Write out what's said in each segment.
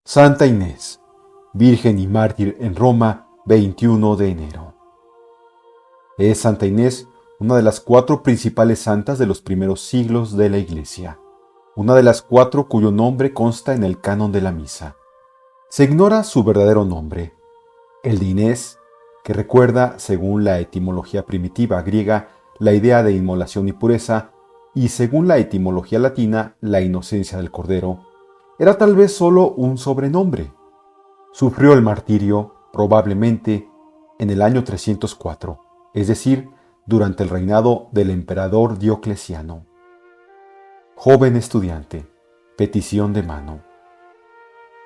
Santa Inés, Virgen y mártir en Roma, 21 de enero. Es Santa Inés una de las 4 principales santas de los primeros siglos de la Iglesia, una de las 4 cuyo nombre consta en el canon de la misa. Se ignora su verdadero nombre, el de Inés, que recuerda, según la etimología primitiva griega, la idea de inmolación y pureza, y según la etimología latina, la inocencia del Cordero. Era tal vez solo un sobrenombre. Sufrió el martirio, probablemente, en el año 304, es decir, durante el reinado del emperador Diocleciano. Joven estudiante, petición de mano.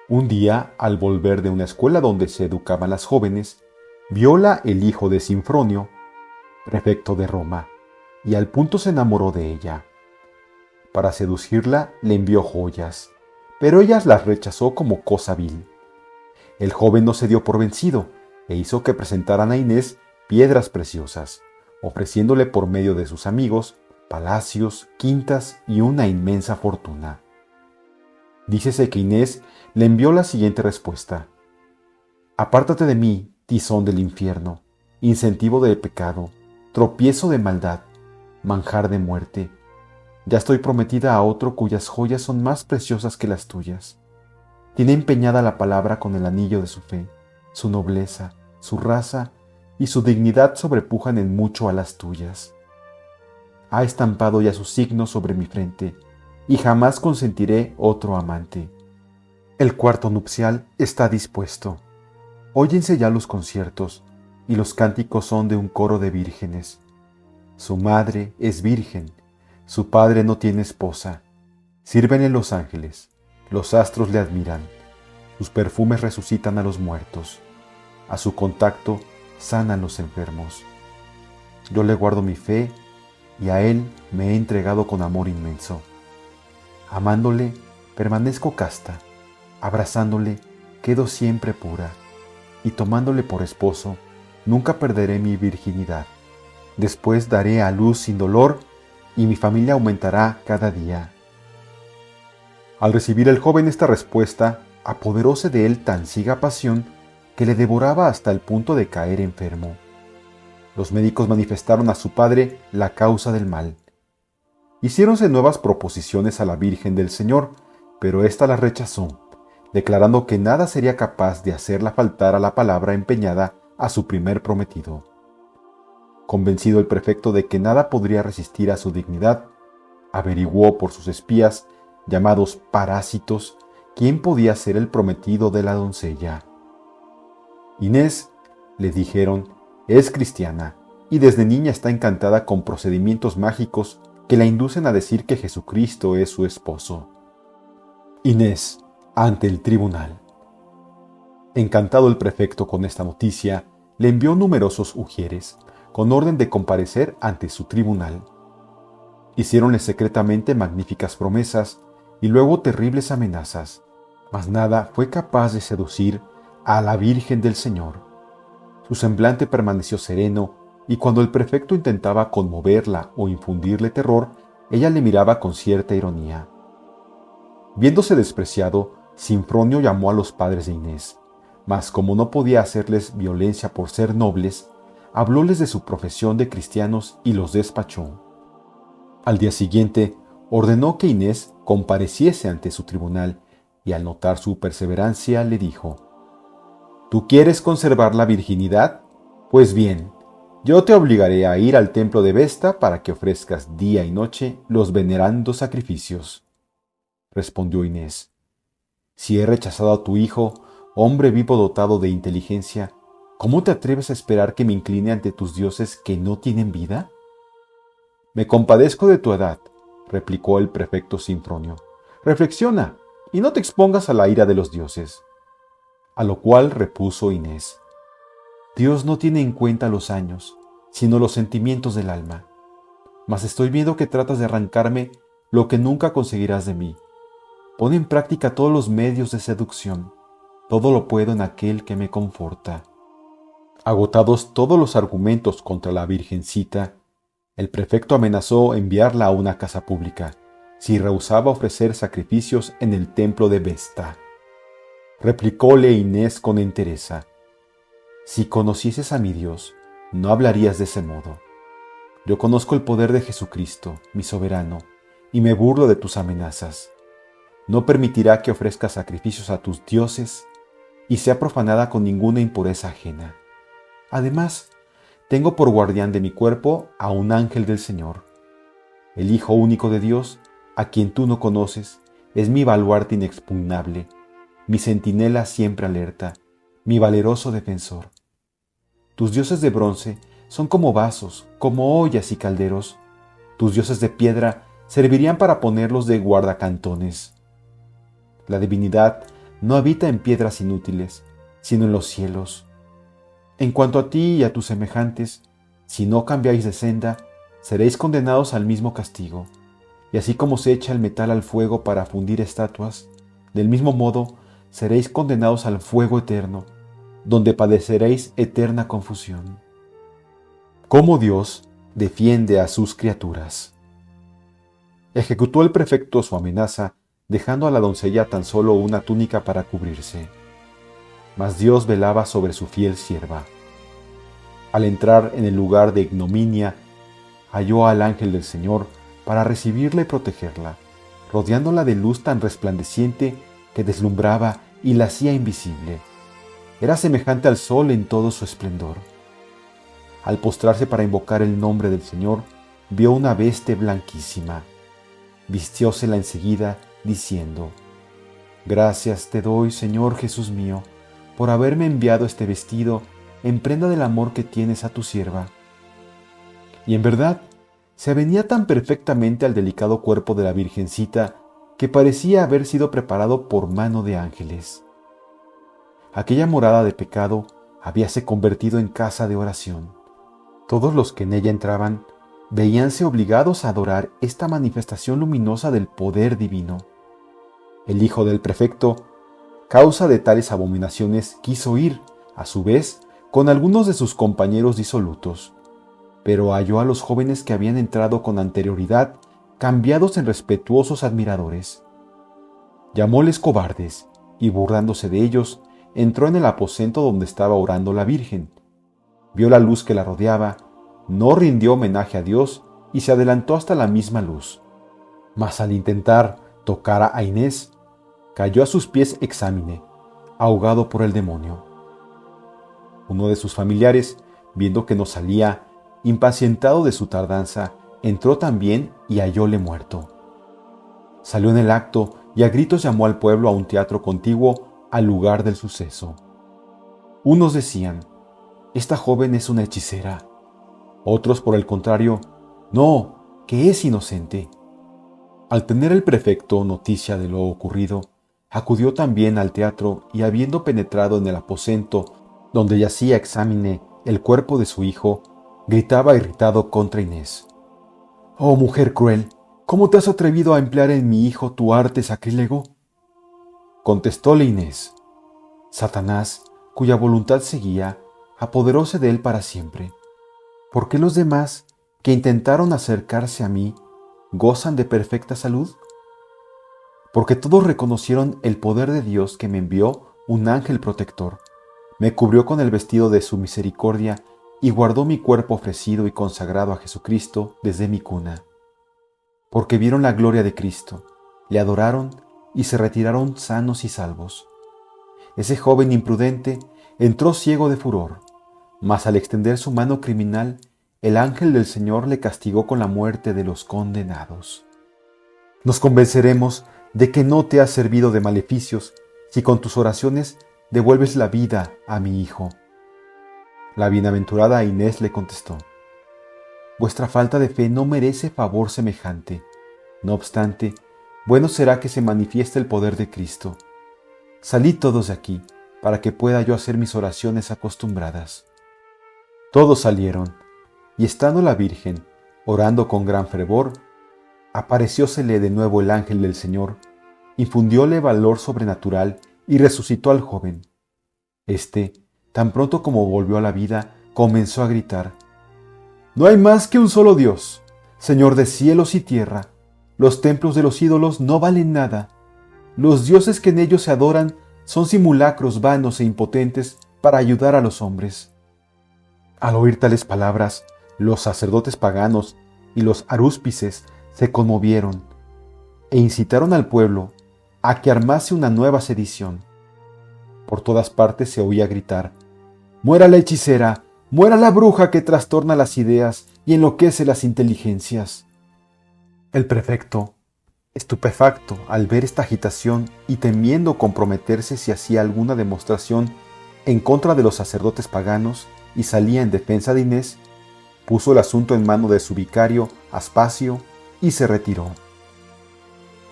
Un día, al volver de una escuela donde se educaban las jóvenes, viola el hijo de Sinfronio, prefecto de Roma, y al punto se enamoró de ella. Para seducirla le envió joyas, pero ella las rechazó como cosa vil. El joven no se dio por vencido e hizo que presentaran a Inés piedras preciosas, ofreciéndole por medio de sus amigos palacios, quintas y una inmensa fortuna. Dícese que Inés le envió la siguiente respuesta: «Apártate de mí, tizón del infierno, incentivo de pecado, tropiezo de maldad, manjar de muerte. Ya estoy prometida a otro cuyas joyas son más preciosas que las tuyas. Tiene empeñada la palabra con el anillo de su fe, su nobleza, su raza y su dignidad sobrepujan en mucho a las tuyas. Ha estampado ya su signo sobre mi frente, y jamás consentiré otro amante. El cuarto nupcial está dispuesto. Óyense ya los conciertos, y los cánticos son de un coro de vírgenes. Su madre es virgen, su padre no tiene esposa. Sírvenle los ángeles, los astros le admiran, sus perfumes resucitan a los muertos, a su contacto sanan los enfermos. Yo le guardo mi fe y a él me he entregado con amor inmenso. Amándole, permanezco casta, abrazándole, quedo siempre pura, y tomándole por esposo, nunca perderé mi virginidad. Después daré a luz sin dolor, y mi familia aumentará cada día». Al recibir el joven esta respuesta, apoderóse de él tan ciega pasión que le devoraba hasta el punto de caer enfermo. Los médicos manifestaron a su padre la causa del mal. Hiciéronse nuevas proposiciones a la Virgen del Señor, pero ésta las rechazó, declarando que nada sería capaz de hacerla faltar a la palabra empeñada a su primer prometido. Convencido el prefecto de que nada podría resistir a su dignidad, averiguó por sus espías, llamados parásitos, quién podía ser el prometido de la doncella. Inés, le dijeron, es cristiana y desde niña está encantada con procedimientos mágicos que la inducen a decir que Jesucristo es su esposo. Inés, ante el tribunal. Encantado el prefecto con esta noticia, le envió numerosos ujieres, con orden de comparecer ante su tribunal. Hicieronle secretamente magníficas promesas y luego terribles amenazas, mas nada fue capaz de seducir a la Virgen del Señor. Su semblante permaneció sereno y cuando el prefecto intentaba conmoverla o infundirle terror, ella le miraba con cierta ironía. Viéndose despreciado, Sinfronio llamó a los padres de Inés, mas como no podía hacerles violencia por ser nobles, hablóles de su profesión de cristianos y los despachó. Al día siguiente, ordenó que Inés compareciese ante su tribunal y al notar su perseverancia le dijo: «¿Tú quieres conservar la virginidad? Pues bien, yo te obligaré a ir al templo de Vesta para que ofrezcas día y noche los venerandos sacrificios». Respondió Inés: «Si he rechazado a tu hijo, hombre vivo dotado de inteligencia, ¿cómo te atreves a esperar que me incline ante tus dioses que no tienen vida?» «Me compadezco de tu edad», replicó el prefecto Sinfronio. «Reflexiona y no te expongas a la ira de los dioses». A lo cual repuso Inés: «Dios no tiene en cuenta los años, sino los sentimientos del alma. Mas estoy viendo que tratas de arrancarme lo que nunca conseguirás de mí. Pon en práctica todos los medios de seducción. Todo lo puedo en aquel que me conforta». Agotados todos los argumentos contra la virgencita, el prefecto amenazó enviarla a una casa pública, si rehusaba ofrecer sacrificios en el templo de Vesta. Replicóle Inés con entereza: si conocieses a mi Dios, no hablarías de ese modo. Yo conozco el poder de Jesucristo, mi soberano, y me burlo de tus amenazas. No permitirá que ofrezcas sacrificios a tus dioses y sea profanada con ninguna impureza ajena. Además, tengo por guardián de mi cuerpo a un ángel del Señor. El Hijo único de Dios, a quien tú no conoces, es mi baluarte inexpugnable, mi centinela siempre alerta, mi valeroso defensor. Tus dioses de bronce son como vasos, como ollas y calderos. Tus dioses de piedra servirían para ponerlos de guardacantones. La divinidad no habita en piedras inútiles, sino en los cielos. En cuanto a ti y a tus semejantes, si no cambiáis de senda, seréis condenados al mismo castigo. Y así como se echa el metal al fuego para fundir estatuas, del mismo modo seréis condenados al fuego eterno, donde padeceréis eterna confusión. ¿Cómo Dios defiende a sus criaturas? Ejecutó el prefecto su amenaza, dejando a la doncella tan solo una túnica para cubrirse. Mas Dios velaba sobre su fiel sierva. Al entrar en el lugar de ignominia, halló al ángel del Señor para recibirla y protegerla, rodeándola de luz tan resplandeciente que deslumbraba y la hacía invisible. Era semejante al sol en todo su esplendor. Al postrarse para invocar el nombre del Señor, vio una veste blanquísima. Vistiósela enseguida, diciendo: Gracias te doy, Señor Jesús mío, por haberme enviado este vestido en prenda del amor que tienes a tu sierva. Y en verdad, se avenía tan perfectamente al delicado cuerpo de la Virgencita que parecía haber sido preparado por mano de ángeles. Aquella morada de pecado habíase convertido en casa de oración. Todos los que en ella entraban veíanse obligados a adorar esta manifestación luminosa del poder divino. El hijo del prefecto, causa de tales abominaciones, quiso ir, a su vez, con algunos de sus compañeros disolutos, pero halló a los jóvenes que habían entrado con anterioridad cambiados en respetuosos admiradores. Llamóles cobardes, y burlándose de ellos, entró en el aposento donde estaba orando la Virgen. Vio la luz que la rodeaba, no rindió homenaje a Dios y se adelantó hasta la misma luz. Mas al intentar tocar a Inés, cayó a sus pies exámine, ahogado por el demonio. Uno de sus familiares, viendo que no salía, impacientado de su tardanza, entró también y hallóle muerto. Salió en el acto y a gritos llamó al pueblo a un teatro contiguo al lugar del suceso. Unos decían: esta joven es una hechicera. Otros, por el contrario: no, que es inocente. Al tener el prefecto noticia de lo ocurrido, acudió también al teatro y, habiendo penetrado en el aposento donde yacía exámine el cuerpo de su hijo, gritaba irritado contra Inés: «Oh mujer cruel, ¿cómo te has atrevido a emplear en mi hijo tu arte sacrílego?» Contestóle Inés: Satanás, cuya voluntad seguía, apoderóse de él para siempre. ¿Por qué los demás, que intentaron acercarse a mí, gozan de perfecta salud? Porque todos reconocieron el poder de Dios, que me envió un ángel protector, me cubrió con el vestido de su misericordia y guardó mi cuerpo ofrecido y consagrado a Jesucristo desde mi cuna. Porque vieron la gloria de Cristo, le adoraron y se retiraron sanos y salvos. Ese joven imprudente entró ciego de furor, mas al extender su mano criminal, el ángel del Señor le castigó con la muerte de los condenados. Nos convenceremos de que no te has servido de maleficios si con tus oraciones devuelves la vida a mi hijo. La bienaventurada Inés le contestó: vuestra falta de fe no merece favor semejante. No obstante, bueno será que se manifieste el poder de Cristo. Salid todos de aquí, para que pueda yo hacer mis oraciones acostumbradas. Todos salieron, y estando la Virgen orando con gran fervor, apareciósele de nuevo el ángel del Señor, infundióle valor sobrenatural y resucitó al joven. Este, tan pronto como volvió a la vida, comenzó a gritar: «No hay más que un solo Dios, Señor de cielos y tierra. Los templos de los ídolos no valen nada. Los dioses que en ellos se adoran son simulacros vanos e impotentes para ayudar a los hombres. Al oír tales palabras, los sacerdotes paganos y los arúspices se conmovieron e incitaron al pueblo a que armase una nueva sedición. Por todas partes se oía gritar: «¡Muera la hechicera! ¡Muera la bruja que trastorna las ideas y enloquece las inteligencias!». El prefecto, estupefacto al ver esta agitación y temiendo comprometerse si hacía alguna demostración en contra de los sacerdotes paganos y salía en defensa de Inés, puso el asunto en mano de su vicario, Aspacio, y se retiró.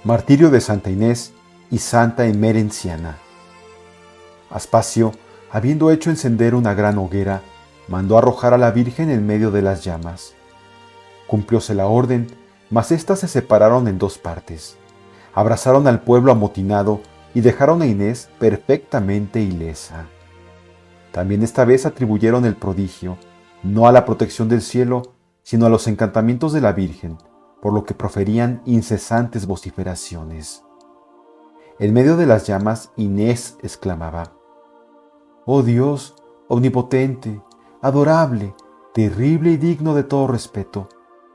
Martirio de Santa Inés y Santa Emerenciana. Aspacio, habiendo hecho encender una gran hoguera, mandó arrojar a la Virgen en medio de las llamas. Cumplióse la orden, mas éstas se separaron en dos partes. Abrazaron al pueblo amotinado y dejaron a Inés perfectamente ilesa. También esta vez atribuyeron el prodigio, no a la protección del cielo, sino a los encantamientos de la Virgen, por lo que proferían incesantes vociferaciones. En medio de las llamas, Inés exclamaba: «Oh Dios, omnipotente, adorable, terrible y digno de todo respeto,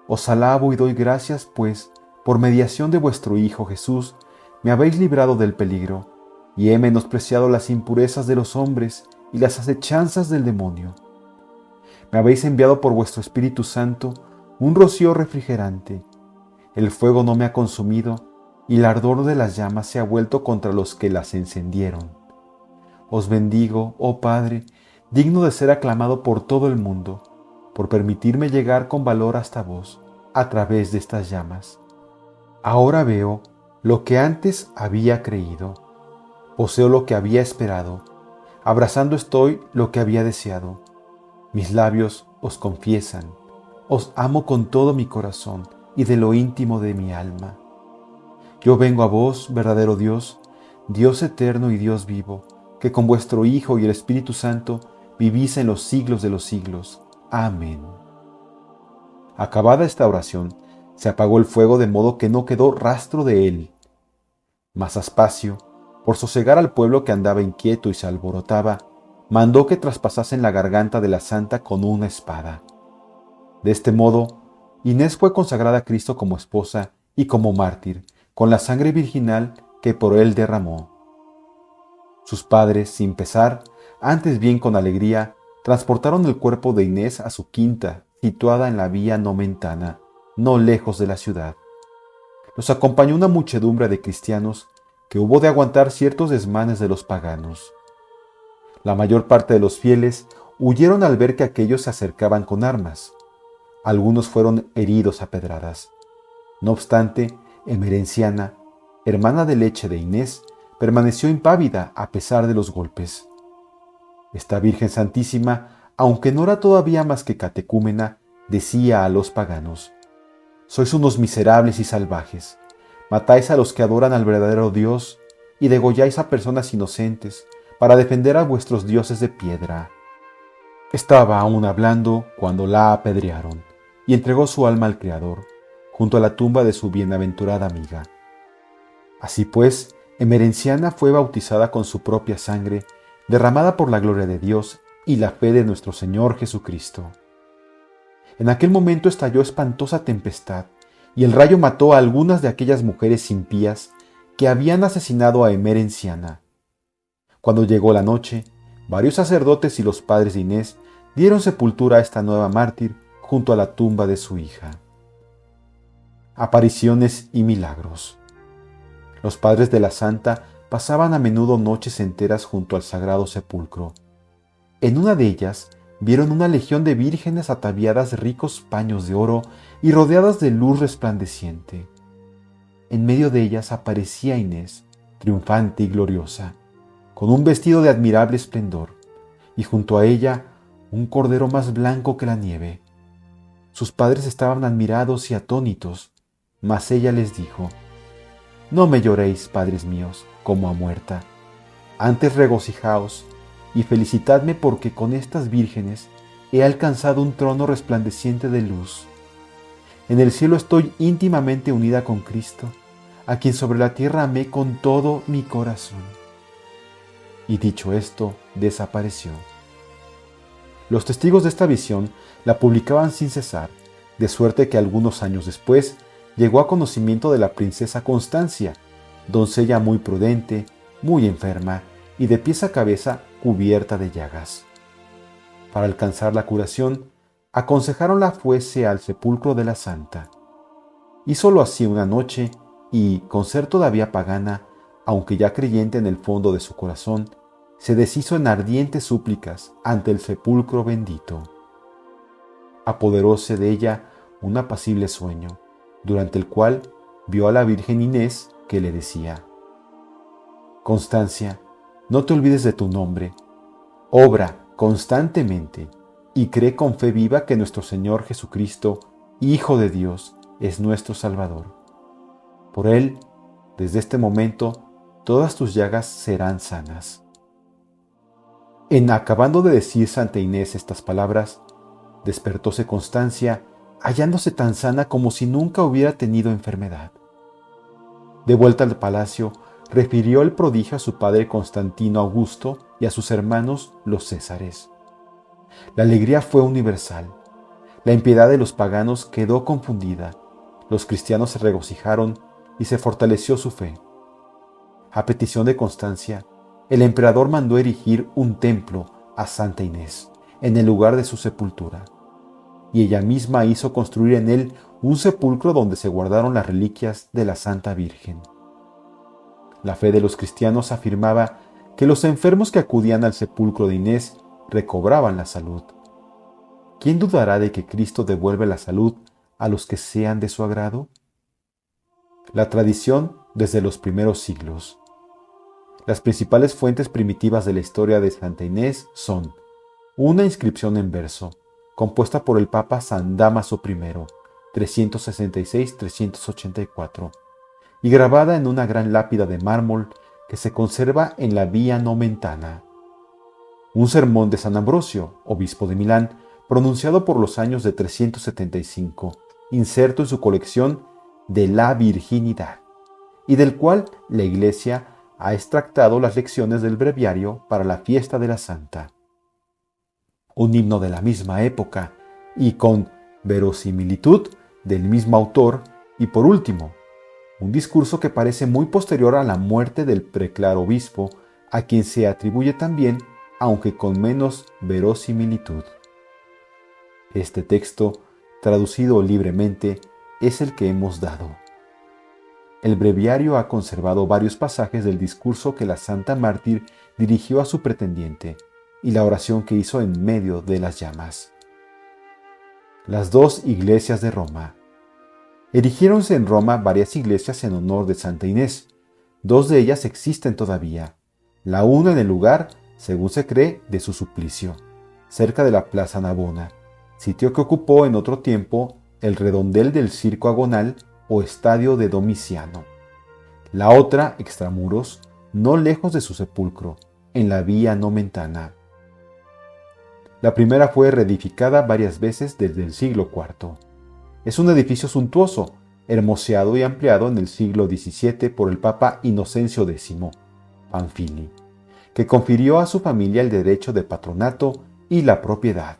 os alabo y doy gracias, pues, por mediación de vuestro Hijo Jesús, me habéis librado del peligro, y he menospreciado las impurezas de los hombres y las acechanzas del demonio. Me habéis enviado por vuestro Espíritu Santo un rocío refrigerante. El fuego no me ha consumido, y el ardor de las llamas se ha vuelto contra los que las encendieron. Os bendigo, oh Padre, digno de ser aclamado por todo el mundo, por permitirme llegar con valor hasta vos, a través de estas llamas. Ahora veo lo que antes había creído, poseo lo que había esperado, abrazando estoy lo que había deseado. Mis labios os confiesan, os amo con todo mi corazón y de lo íntimo de mi alma. Yo vengo a vos, verdadero Dios, Dios eterno y Dios vivo, que con vuestro Hijo y el Espíritu Santo vivís en los siglos de los siglos. Amén». Acabada esta oración, se apagó el fuego de modo que no quedó rastro de él. Mas Aspacio, por sosegar al pueblo que andaba inquieto y se alborotaba, mandó que traspasasen la garganta de la santa con una espada. De este modo, Inés fue consagrada a Cristo como esposa y como mártir, con la sangre virginal que por él derramó. Sus padres, sin pesar, antes bien con alegría, transportaron el cuerpo de Inés a su quinta, situada en la vía Nomentana, no lejos de la ciudad. Los acompañó una muchedumbre de cristianos que hubo de aguantar ciertos desmanes de los paganos. La mayor parte de los fieles huyeron al ver que aquellos se acercaban con armas. Algunos fueron heridos a pedradas. No obstante, Emerenciana, hermana de leche de Inés, permaneció impávida a pesar de los golpes. Esta Virgen Santísima, aunque no era todavía más que catecúmena, decía a los paganos: «Sois unos miserables y salvajes, matáis a los que adoran al verdadero Dios y degolláis a personas inocentes para defender a vuestros dioses de piedra». Estaba aún hablando cuando la apedrearon y entregó su alma al Creador, junto a la tumba de su bienaventurada amiga. Así pues, Emerenciana fue bautizada con su propia sangre, derramada por la gloria de Dios y la fe de nuestro Señor Jesucristo. En aquel momento estalló espantosa tempestad, y el rayo mató a algunas de aquellas mujeres impías que habían asesinado a Emerenciana. Cuando llegó la noche, varios sacerdotes y los padres de Inés dieron sepultura a esta nueva mártir junto a la tumba de su hija. Apariciones y milagros. Los padres de la santa pasaban a menudo noches enteras junto al sagrado sepulcro. En una de ellas vieron una legión de vírgenes ataviadas de ricos paños de oro y rodeadas de luz resplandeciente. En medio de ellas aparecía Inés, triunfante y gloriosa, con un vestido de admirable esplendor, y junto a ella un cordero más blanco que la nieve. Sus padres estaban admirados y atónitos, mas ella les dijo: «No me lloréis, padres míos, como a muerta. Antes regocijaos y felicitadme porque con estas vírgenes he alcanzado un trono resplandeciente de luz. En el cielo estoy íntimamente unida con Cristo, a quien sobre la tierra amé con todo mi corazón». y dicho esto, desapareció. Los testigos de esta visión la publicaban sin cesar, de suerte que algunos años después llegó a conocimiento de la princesa Constancia, doncella muy prudente, muy enferma y de pies a cabeza cubierta de llagas. Para alcanzar la curación, aconsejaronla fuese al sepulcro de la santa. Hízolo así una noche y, con ser todavía pagana, aunque ya creyente en el fondo de su corazón, se deshizo en ardientes súplicas ante el sepulcro bendito. Apoderóse de ella un apacible sueño, durante el cual vio a la Virgen Inés que le decía: Constancia, no te olvides de tu nombre, obra constantemente y cree con fe viva que nuestro Señor Jesucristo, Hijo de Dios, es nuestro Salvador. Por Él, desde este momento, todas tus llagas serán sanas. En acabando de decir Santa Inés estas palabras, despertóse Constancia, hallándose tan sana como si nunca hubiera tenido enfermedad. De vuelta al palacio, refirió el prodigio a su padre Constantino Augusto y a sus hermanos los Césares. La alegría fue universal. La impiedad de los paganos quedó confundida. Los cristianos se regocijaron y se fortaleció su fe. A petición de Constancia, el emperador mandó erigir un templo a Santa Inés en el lugar de su sepultura, y ella misma hizo construir en él un sepulcro donde se guardaron las reliquias de la Santa Virgen. La fe de los cristianos afirmaba que los enfermos que acudían al sepulcro de Inés recobraban la salud. ¿Quién dudará de que Cristo devuelve la salud a los que sean de su agrado? La tradición desde los primeros siglos. Las principales fuentes primitivas de la historia de Santa Inés son una inscripción en verso, compuesta por el Papa San Dámaso I, 366-384, y grabada en una gran lápida de mármol que se conserva en la Vía Nomentana. Un sermón de San Ambrosio, obispo de Milán, pronunciado por los años de 375, inserto en su colección de la Virginidad, y del cual la Iglesia ha extractado las lecciones del breviario para la fiesta de la Santa. Un himno de la misma época y con verosimilitud del mismo autor, y por último, un discurso que parece muy posterior a la muerte del preclaro obispo, a quien se atribuye también, aunque con menos verosimilitud. Este texto, traducido libremente, es el que hemos dado. El breviario ha conservado varios pasajes del discurso que la santa mártir dirigió a su pretendiente y la oración que hizo en medio de las llamas. Las dos iglesias de Roma. Erigiéronse en Roma varias iglesias en honor de Santa Inés. Dos de ellas existen todavía, la una en el lugar, según se cree, de su suplicio, cerca de la Plaza Navona, sitio que ocupó en otro tiempo el redondel del Circo Agonal o Estadio de Domiciano. La otra, extramuros, no lejos de su sepulcro, en la Vía Nomentana. La primera fue reedificada varias veces desde el siglo IV. Es un edificio suntuoso, hermoseado y ampliado en el siglo XVII por el Papa Inocencio X, Panfili, que confirió a su familia el derecho de patronato y la propiedad.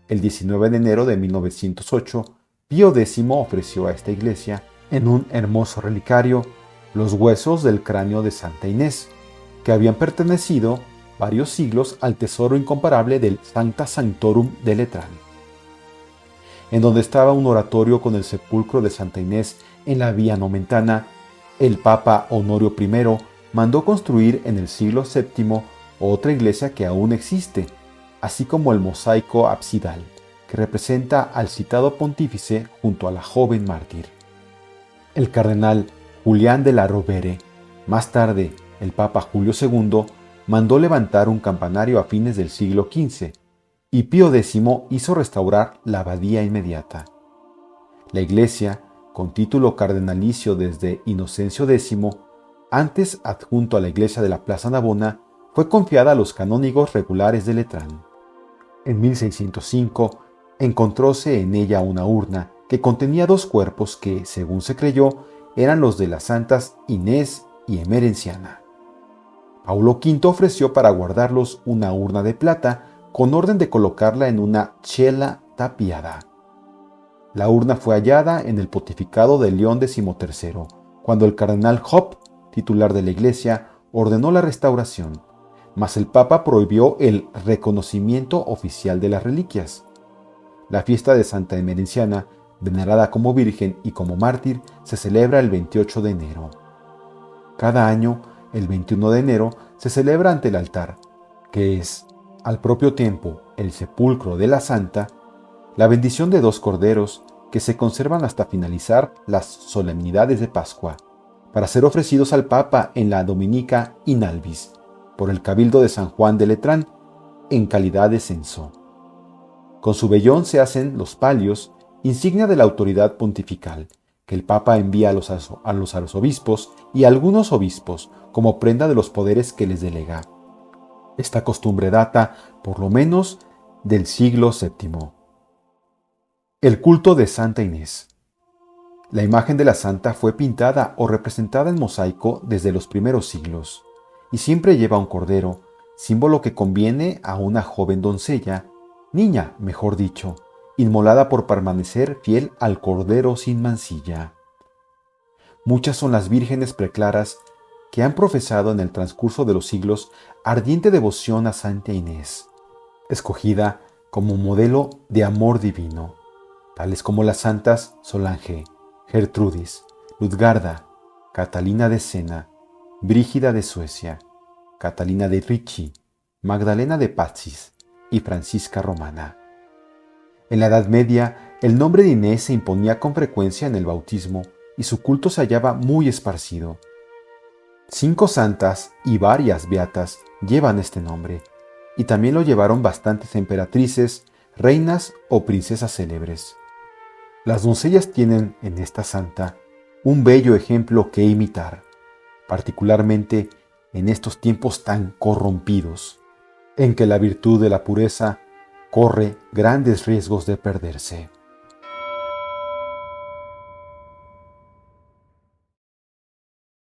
El 19 de enero de 1908, Pío X ofreció a esta iglesia, en un hermoso relicario, los huesos del cráneo de Santa Inés, que habían pertenecido varios siglos al tesoro incomparable del Sancta Sanctorum de Letrán. En donde estaba un oratorio con el sepulcro de Santa Inés en la Vía Nomentana, el Papa Honorio I mandó construir en el siglo VII otra iglesia que aún existe, así como el mosaico absidal, que representa al citado pontífice junto a la joven mártir. El cardenal Julián de la Rovere, más tarde el Papa Julio II, mandó levantar un campanario a fines del siglo XV, y Pío X hizo restaurar la abadía inmediata. La iglesia, con título cardenalicio desde Inocencio X, antes adjunto a la iglesia de la Plaza Navona, fue confiada a los canónigos regulares de Letrán. En 1605, encontróse en ella una urna que contenía dos cuerpos que, según se creyó, eran los de las santas Inés y Emerenciana. Paulo V ofreció para guardarlos una urna de plata con orden de colocarla en una chela tapiada. La urna fue hallada en el pontificado de León XIII, cuando el cardenal Hop, titular de la Iglesia, ordenó la restauración, mas el Papa prohibió el reconocimiento oficial de las reliquias. La fiesta de Santa Emerenciana, venerada como virgen y como mártir, se celebra el 28 de enero. Cada año, el 21 de enero, se celebra ante el altar, que es, al propio tiempo, el sepulcro de la santa, la bendición de 2 corderos que se conservan hasta finalizar las solemnidades de Pascua, para ser ofrecidos al Papa en la Dominica in Albis, por el Cabildo de San Juan de Letrán, en calidad de censo. Con su vellón se hacen los palios, insignia de la autoridad pontifical, que el Papa envía a los arzobispos y a algunos obispos como prenda de los poderes que les delega. Esta costumbre data, por lo menos, del siglo VII. El culto de Santa Inés. La imagen de la santa fue pintada o representada en mosaico desde los primeros siglos, y siempre lleva un cordero, símbolo que conviene a una joven doncella, niña, mejor dicho, inmolada por permanecer fiel al cordero sin mancilla. Muchas son las vírgenes preclaras que han profesado en el transcurso de los siglos ardiente devoción a Santa Inés, escogida como modelo de amor divino, tales como las santas Solange, Gertrudis, Lutgarda, Catalina de Siena, Brígida de Suecia, Catalina de Ricci, Magdalena de Pazis y Francisca Romana. En la Edad Media, el nombre de Inés se imponía con frecuencia en el bautismo y su culto se hallaba muy esparcido. 5 santas y varias beatas llevan este nombre, y también lo llevaron bastantes emperatrices, reinas o princesas célebres. Las doncellas tienen en esta santa un bello ejemplo que imitar, particularmente en estos tiempos tan corrompidos, en que la virtud de la pureza corre grandes riesgos de perderse.